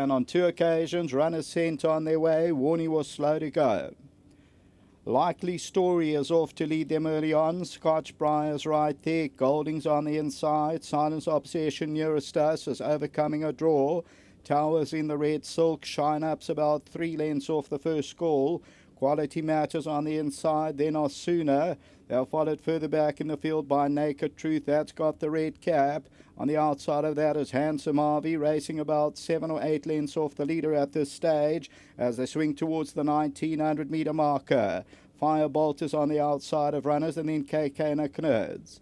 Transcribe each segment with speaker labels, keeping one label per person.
Speaker 1: and on 2 occasions runners sent on their way. Warney was slow to go. Likely Story is off to lead them early on. Scotch BRIAR's right there. Golding's on the inside. Silence Obsession Eurostas is overcoming a draw. Towers in the red silk. Shine Up's about 3 lengths off the first call. Quality Matters on the inside. Then Osuna. They're followed further back in the field by Naked Truth. That's got the red cap. On the outside of that is Handsome Harvey, racing about 7 or 8 lengths off the leader at this stage as they swing towards the 1900-metre marker. Firebolt is on the outside of runners, and then KK Knurds.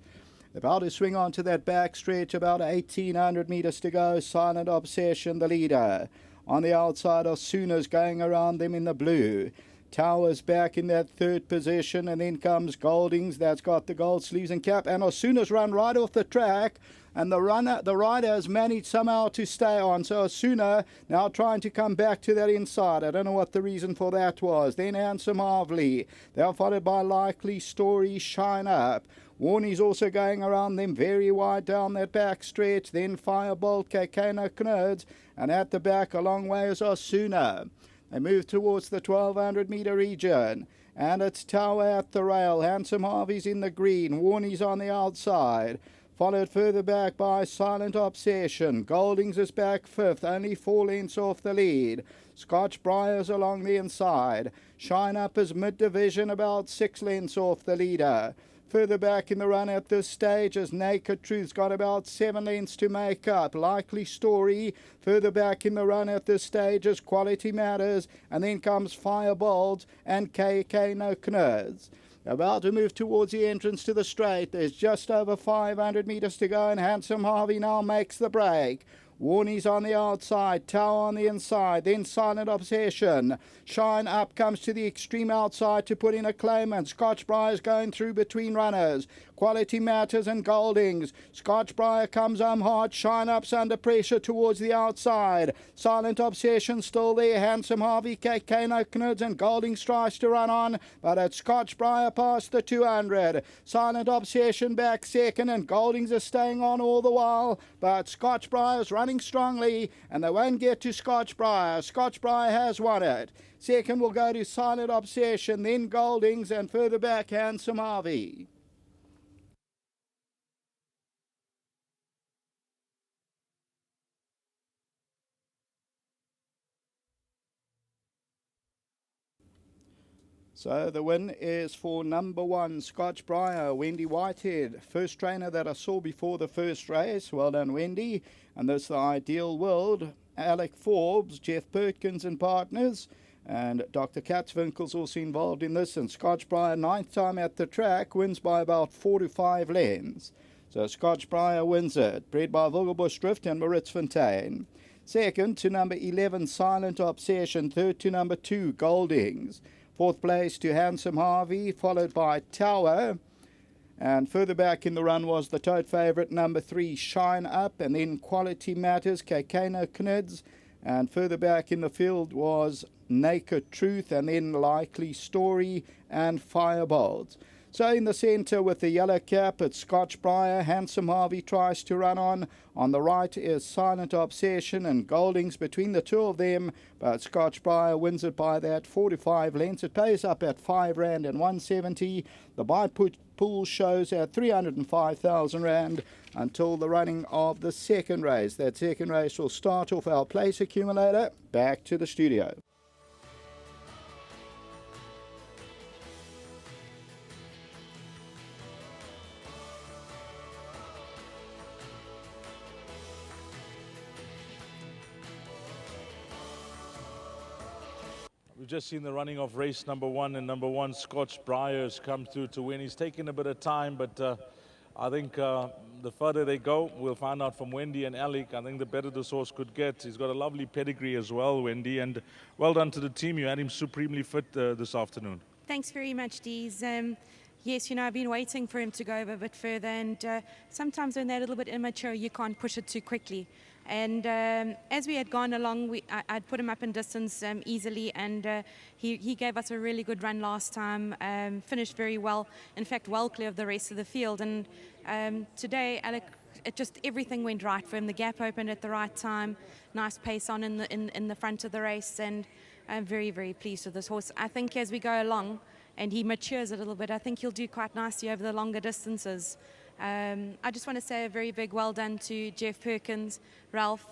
Speaker 1: About to swing onto that back stretch, about 1800 metres to go. Silent Obsession, the leader. On the outside, Osuna's going around them in the blue. Towers back in that third position, and then comes Goldings. That's got the gold sleeves and cap, and Osuna's run right off the track, and the rider has managed somehow to stay on. So Osuna now trying to come back to that inside. I don't know what the reason for that was. Then Handsome Harvey. They're followed by Likely Story, Shine Up. Warney's also going around them very wide down that back stretch. Then Firebolt, KK Knurds, and at the back a long way is Osuna. They move towards the 1200-metre region, and it's Tower at the rail. Handsome Harvey's in the green. Warney's on the outside, followed further back by Silent Obsession. Goldings is back fifth, only 4 lengths off the lead. Scotch BRIAR's along the inside. Shine Up is mid-division, about 6 lengths off the leader. Further back in the run at this stage is Naked Truth's got about 7 lengths to make up. Likely Story. Further back in the run at this stage is Quality Matters. And then comes Firebolt and KK Knurds. About to move towards the entrance to the straight. There's just over 500 metres to go, and Handsome Harvey now makes the break. Warney's on the outside, Tower on the inside, then Silent Obsession. Shine Up comes to the extreme outside to put in a claimant. Scotch BRIAR's going through between runners. Quality Matters and Goldings. Scotch BRIAR comes home hard. Shine Up's under pressure towards the outside. Silent Obsession still there. Handsome Harvey, KK Knurds and Goldings tries to run on, but it's Scotch BRIAR past the 200. Silent Obsession back second, and Goldings is staying on all the while, but Scotch BRIAR's running strongly, and they won't get to Scotch BRIAR. Scotch BRIAR has won it. Second will go to Silent Obsession, then Goldings, and further back Handsome Harvey. So the win is for number 1, Scotch BRIAR, Wendy Whitehead. First trainer that I saw before the first race. Well done, Wendy. And this is the Ideal World. Alec Forbes, Jeff Perkins and partners. And Dr. Katzwinkel's also involved in this. And Scotch BRIAR, 9th time at the track, wins by about 4 to 5 lengths. So Scotch BRIAR wins it. Bred by Vogelbush Drift and Maritz Fontaine. Second to number 11, Silent Obsession. Third to number 2, Goldings. Fourth place to Handsome Harvey, followed by Tower. And further back in the run was the tote favourite, number 3, Shine Up. And then Quality Matters, KK Knurds. And further back in the field was Naked Truth. And then Likely Story and Firebolt. So in the centre with the yellow cap, it's Scotch BRIAR. Handsome Harvey tries to run on. On the right is Silent Obsession and Goldings between the two of them. But Scotch BRIAR wins it by that 4 to 5 lengths. It pays up at R5 and 170. The buy put pool shows at 305,000 Rand until the running of the second race. That second race will start off our place accumulator. Back to the studio.
Speaker 2: We've just seen the running of race number 1, and number 1, Scotch BRIAR, has come through to win. He's taken a bit of time, but I think the further they go, we'll find out from Wendy and Alec. I think the better this horse could get. He's got a lovely pedigree as well, Wendy, and well done to the team. You had him supremely fit this afternoon.
Speaker 3: Thanks very much, Dees. Yes, you know, I've been waiting for him to go over a bit further, and sometimes when they're a little bit immature, you can't push it too quickly. And as we had gone along, I'd put him up in distance easily, and he gave us a really good run last time, finished very well, in fact, well clear of the rest of the field. And today, Alec it just everything went right for him. The gap opened at the right time, nice pace on in the front of the race, and I'm very, very pleased with this horse. I think as we go along and he matures a little bit, I think he'll do quite nicely over the longer distances. I just want to say a very big well done to Jeff Perkins, Ralph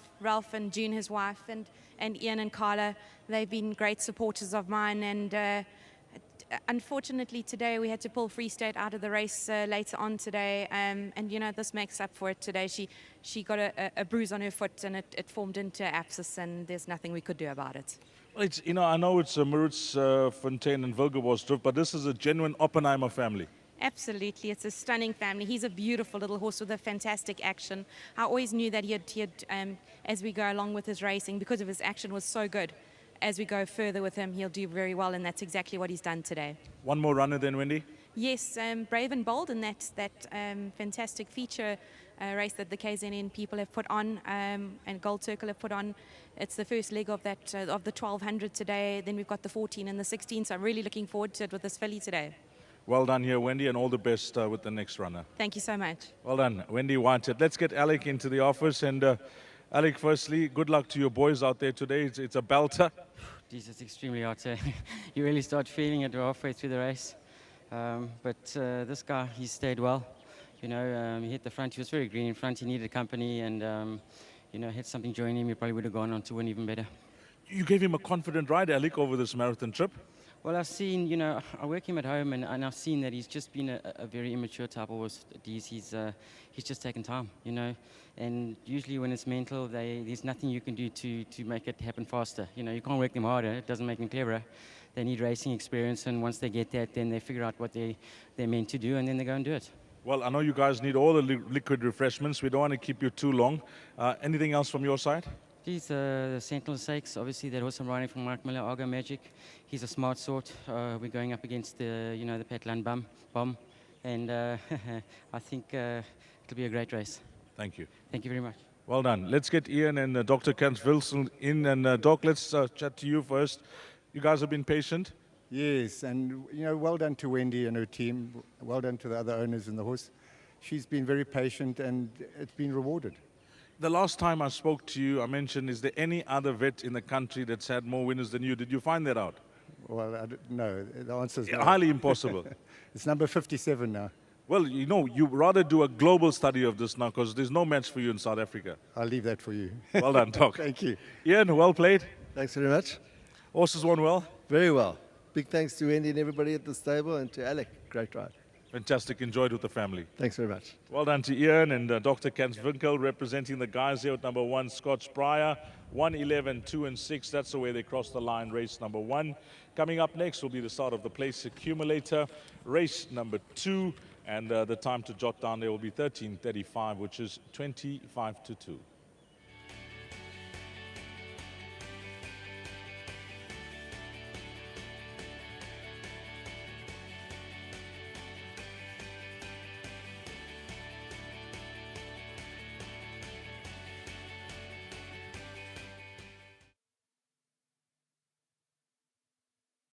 Speaker 3: and June, his wife, and Ian and Carla. They've been great supporters of mine, and unfortunately today we had to pull Free State out of the race later on today, and you know, this makes up for it today. She got a bruise on her foot, and it formed into abscess, and there's nothing we could do about it.
Speaker 2: Well, it's, you know, I know it's Maurits Fontaine and Wilgersdorf, but this is a genuine Oppenheimer family.
Speaker 3: Absolutely, it's a stunning family. He's a beautiful little horse with a fantastic action. I always knew that he'd as we go along with his racing, because of his action was so good, as we go further with him, he'll do very well, and that's exactly what he's done today.
Speaker 2: One more runner then, Wendy?
Speaker 3: Yes, Brave and Bold, and that fantastic feature race that the KZN people have put on, and Gold Circle have put on. It's the first leg of that of the 1200 today. Then we've got the 14 and the 16, so I'm really looking forward to it with this filly today.
Speaker 2: Well done here, Wendy, and all the best with the next runner.
Speaker 3: Thank you so much.
Speaker 2: Well done, Wendy Whitehead. Let's get Alec into the office. And Alec, firstly, good luck to your boys out there today. It's a belter.
Speaker 4: Geez, it's extremely hard. You really start feeling it halfway through the race. But this guy, he stayed well. You know, he hit the front. He was very green in front. He needed company. And, you know, had something join him, he probably would have gone on to win even better.
Speaker 2: You gave him a confident ride, Alec, over this marathon trip.
Speaker 4: Well, I've seen, you know, I work him at home, and I've seen that he's just been a very immature type of horse. He's just taken time, you know. And usually when it's mental, there's nothing you can do to make it happen faster. You know, you can't work them harder. It doesn't make them cleverer. They need racing experience, and once they get that, then they figure out what they're meant to do, and then they go and do it.
Speaker 2: Well, I know you guys need all the liquid refreshments. We don't want to keep you too long. Anything else from your side?
Speaker 4: He's the Sentinel Stakes. Obviously, that horse I'm riding from Mark Miller, Argo Magic. He's a smart sort. We're going up against the Petland Bomb, and I think it'll be a great race.
Speaker 2: Thank you.
Speaker 4: Thank you very much.
Speaker 2: Well done. Let's get Ian and Dr. Kent Wilson in. And Doc, let's chat to you first. You guys have been patient.
Speaker 5: Yes, and you know, well done to Wendy and her team. Well done to the other owners in the horse. She's been very patient, and it's been rewarded.
Speaker 2: The last time I spoke to you, I mentioned, is there any other vet in the country that's had more winners than you? Did you find that out?
Speaker 5: Well, no. The answer is no.
Speaker 2: Highly impossible.
Speaker 5: It's number 57 now.
Speaker 2: Well, you know, you rather do a global study of this now, because there's no match for you in South Africa.
Speaker 5: I'll leave that for you.
Speaker 2: Well done, Doc.
Speaker 5: Thank you.
Speaker 2: Ian, well played.
Speaker 6: Thanks very much.
Speaker 2: Horses won well.
Speaker 6: Very well. Big thanks to Wendy and everybody at the stable, and to Alec. Great ride.
Speaker 2: Fantastic. Enjoyed with the family.
Speaker 6: Thanks very much.
Speaker 2: Well done to Ian and Dr. Kent Winkel representing the guys here at number 1, Scotch BRIAR. 1, 11, 2 and 6. That's the way they cross the line, race number 1. Coming up next will be the start of the place accumulator, race number 2. And the time to jot down there will be 13:35, which is 25 to 2.